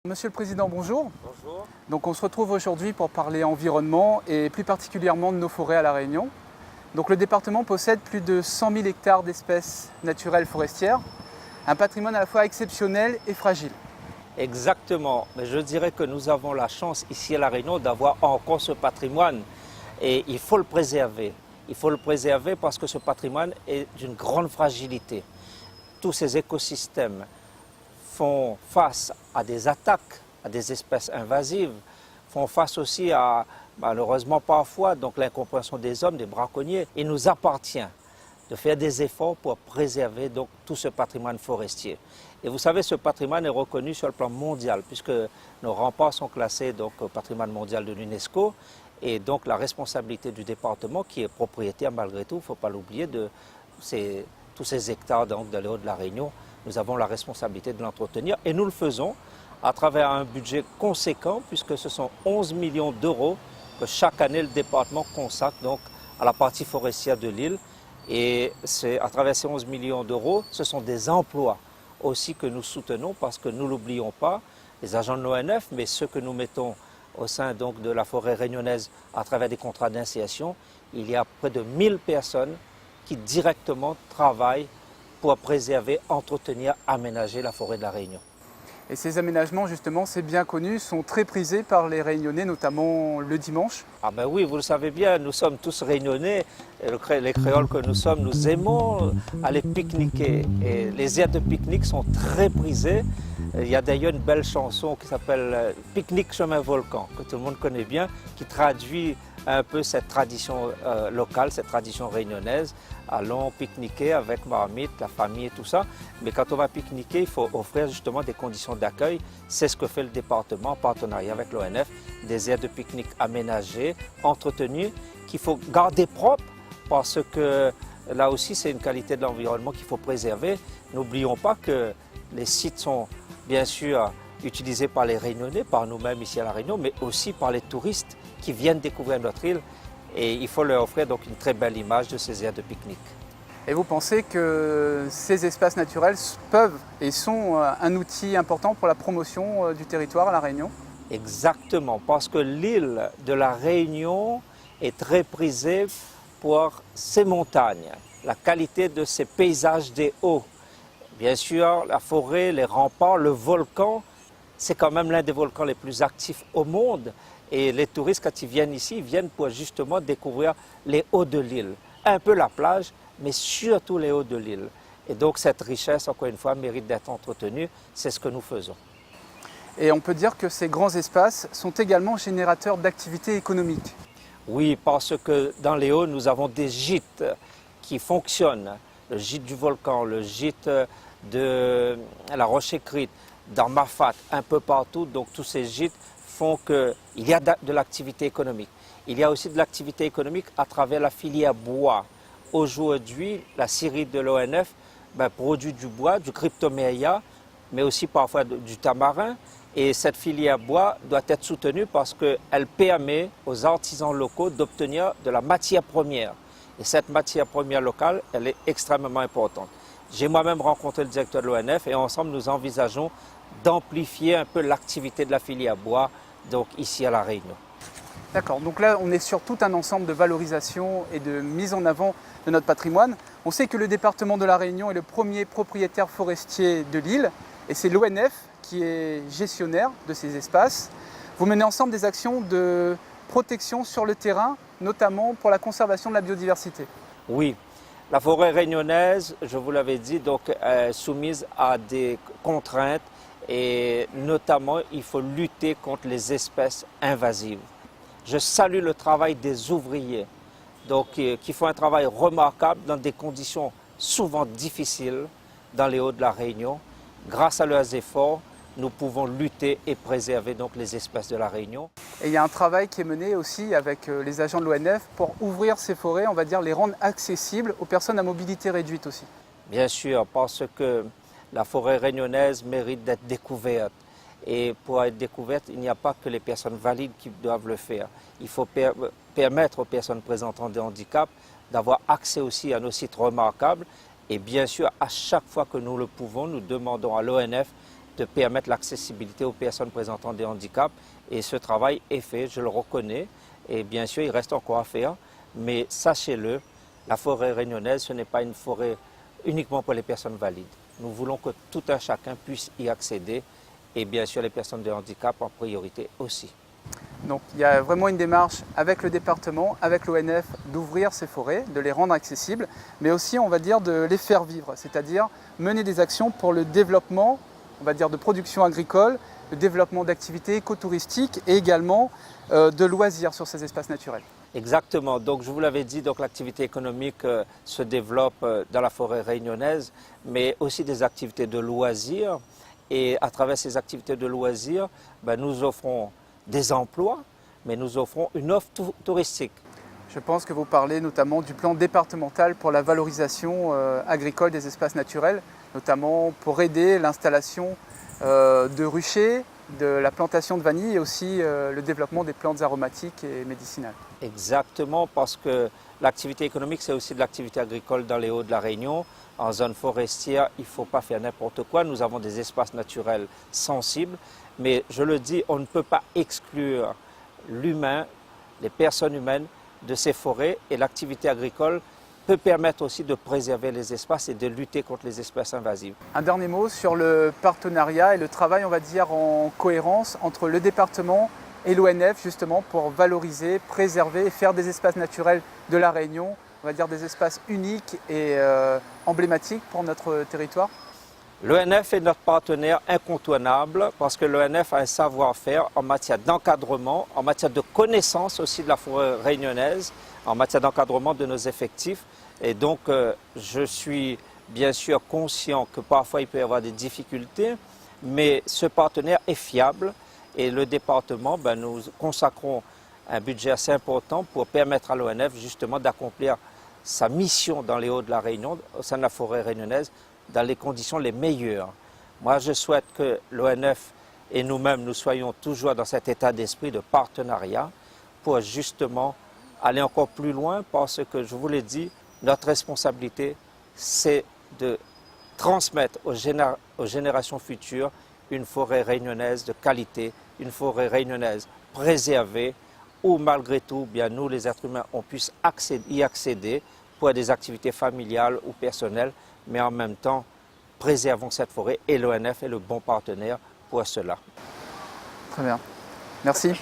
Monsieur le Président, bonjour. Bonjour. Donc on se retrouve aujourd'hui pour parler environnement et plus particulièrement de nos forêts à La Réunion. Donc le département possède plus de 100 000 hectares d'espèces naturelles forestières, un patrimoine à la fois exceptionnel et fragile. Exactement, mais je dirais que nous avons la chance ici à La Réunion d'avoir encore ce patrimoine et il faut le préserver. Il faut le préserver parce que ce patrimoine est d'une grande fragilité. Tous ces écosystèmes font face à des attaques, à des espèces invasives, font face aussi à, malheureusement parfois, donc l'incompréhension des hommes, des braconniers. Il nous appartient de faire des efforts pour préserver donc tout ce patrimoine forestier. Et vous savez, ce patrimoine est reconnu sur le plan mondial, puisque nos remparts sont classés donc, au patrimoine mondial de l'UNESCO. Et donc la responsabilité du département, qui est propriétaire malgré tout, il ne faut pas l'oublier, de tous ces hectares donc, de l'eau de La Réunion, nous avons la responsabilité de l'entretenir. Et nous le faisons à travers un budget conséquent, puisque ce sont 11 millions d'euros que chaque année le département consacre donc, à la partie forestière de l'île. Et à travers ces 11 millions d'euros, ce sont des emplois aussi que nous soutenons, parce que nous ne l'oublions pas, les agents de l'ONF, mais ceux que nous mettons au sein donc, de la forêt réunionnaise à travers des contrats d'insertion, il y a près de 1000 personnes qui directement travaillent pour préserver, entretenir, aménager la forêt de la Réunion. Et ces aménagements, justement, c'est bien connu, sont très prisés par les Réunionnais, notamment le dimanche. Ah ben oui, vous le savez bien, nous sommes tous Réunionnais, les créoles que nous sommes, nous aimons aller pique-niquer. Et les aires de pique-nique sont très prisées. Il y a d'ailleurs une belle chanson qui s'appelle « Pique-nique chemin volcan » que tout le monde connaît bien, qui traduit un peu cette tradition locale, cette tradition réunionnaise. Allons pique-niquer avec marmite, la famille et tout ça. Mais quand on va pique-niquer, il faut offrir justement des conditions d'accueil. C'est ce que fait le département en partenariat avec l'ONF. Des aires de pique-nique aménagées, entretenues, qu'il faut garder propres parce que là aussi c'est une qualité de l'environnement qu'il faut préserver. N'oublions pas que les sites sont bien sûr utilisés par les Réunionnais, par nous-mêmes ici à La Réunion, mais aussi par les touristes qui viennent découvrir notre île. Et il faut leur offrir donc une très belle image de ces aires de pique-nique. Et vous pensez que ces espaces naturels peuvent et sont un outil important pour la promotion du territoire à La Réunion? Exactement, parce que l'île de La Réunion est très prisée pour ses montagnes, la qualité de ses paysages des hauts. Bien sûr, la forêt, les remparts, le volcan, c'est quand même l'un des volcans les plus actifs au monde. Et les touristes, quand ils viennent ici, ils viennent pour justement découvrir les hauts de l'île. Un peu la plage, mais surtout les hauts de l'île. Et donc cette richesse, encore une fois, mérite d'être entretenue. C'est ce que nous faisons. Et on peut dire que ces grands espaces sont également générateurs d'activités économiques. Oui, parce que dans les hauts, nous avons des gîtes qui fonctionnent. Le gîte du volcan, le gîte de la Roche-Écrite, dans Mafate, un peu partout. Donc tous ces gîtes font qu'il y a de l'activité économique. Il y a aussi de l'activité économique à travers la filière bois. Aujourd'hui, la scierie de l'ONF produit du bois, du cryptoméria, mais aussi parfois du tamarin. Et cette filière bois doit être soutenue parce qu'elle permet aux artisans locaux d'obtenir de la matière première. Et cette matière première locale, elle est extrêmement importante. J'ai moi-même rencontré le directeur de l'ONF et ensemble nous envisageons d'amplifier un peu l'activité de la filière bois donc ici à La Réunion. D'accord, donc là on est sur tout un ensemble de valorisation et de mise en avant de notre patrimoine. On sait que le département de La Réunion est le premier propriétaire forestier de l'île et c'est l'ONF qui est gestionnaire de ces espaces. Vous menez ensemble des actions de protection sur le terrain, notamment pour la conservation de la biodiversité. Oui, la forêt réunionnaise, je vous l'avais dit, donc, est soumise à des contraintes et notamment il faut lutter contre les espèces invasives. Je salue le travail des ouvriers donc, qui font un travail remarquable dans des conditions souvent difficiles dans les Hauts de la Réunion. Grâce à leurs efforts, nous pouvons lutter et préserver donc, les espèces de la Réunion. Et il y a un travail qui est mené aussi avec les agents de l'ONF pour ouvrir ces forêts, on va dire les rendre accessibles aux personnes à mobilité réduite aussi. Bien sûr, parce que la forêt réunionnaise mérite d'être découverte. Et pour être découverte, il n'y a pas que les personnes valides qui doivent le faire. Il faut permettre aux personnes présentant des handicaps d'avoir accès aussi à nos sites remarquables. Et bien sûr, à chaque fois que nous le pouvons, nous demandons à l'ONF de permettre l'accessibilité aux personnes présentant des handicaps. Et ce travail est fait, je le reconnais. Et bien sûr, il reste encore à faire. Mais sachez-le, la forêt réunionnaise, ce n'est pas une forêt uniquement pour les personnes valides. Nous voulons que tout un chacun puisse y accéder. Et bien sûr, les personnes de handicap en priorité aussi. Donc il y a vraiment une démarche avec le département, avec l'ONF, d'ouvrir ces forêts, de les rendre accessibles, mais aussi, on va dire, de les faire vivre, c'est-à-dire mener des actions pour le développement, on va dire, de production agricole, le développement d'activités écotouristiques et également de loisirs sur ces espaces naturels. Exactement. Donc, je vous l'avais dit, donc l'activité économique se développe dans la forêt réunionnaise, mais aussi des activités de loisirs. Et à travers ces activités de loisirs, nous offrons des emplois, mais nous offrons une offre touristique. Je pense que vous parlez notamment du plan départemental pour la valorisation agricole des espaces naturels, notamment pour aider l'installation de ruchers, de la plantation de vanille et aussi le développement des plantes aromatiques et médicinales. Exactement, parce que l'activité économique, c'est aussi de l'activité agricole dans les Hauts de la Réunion. En zone forestière, il ne faut pas faire n'importe quoi. Nous avons des espaces naturels sensibles, mais je le dis, on ne peut pas exclure l'humain, les personnes humaines de ces forêts, et l'activité agricole peut permettre aussi de préserver les espaces et de lutter contre les espèces invasives. Un dernier mot sur le partenariat et le travail, on va dire, en cohérence entre le département et l'ONF, justement, pour valoriser, préserver et faire des espaces naturels de la Réunion, on va dire des espaces uniques et emblématiques pour notre territoire. L'ONF est notre partenaire incontournable parce que l'ONF a un savoir-faire en matière d'encadrement, en matière de connaissance aussi de la forêt réunionnaise, en matière d'encadrement de nos effectifs. Et donc, je suis bien sûr conscient que parfois il peut y avoir des difficultés, mais ce partenaire est fiable et le département, nous consacrons un budget assez important pour permettre à l'ONF justement d'accomplir sa mission dans les Hauts de la Réunion, au sein de la forêt réunionnaise, dans les conditions les meilleures. Moi, je souhaite que l'ONF et nous-mêmes, nous soyons toujours dans cet état d'esprit de partenariat pour justement aller encore plus loin parce que, je vous l'ai dit, notre responsabilité, c'est de transmettre aux générations futures une forêt réunionnaise de qualité, une forêt réunionnaise préservée, où malgré tout, nous, les êtres humains, on puisse y accéder pour des activités familiales ou personnelles, mais en même temps, préservons cette forêt et l'ONF est le bon partenaire pour cela. Très bien. Merci.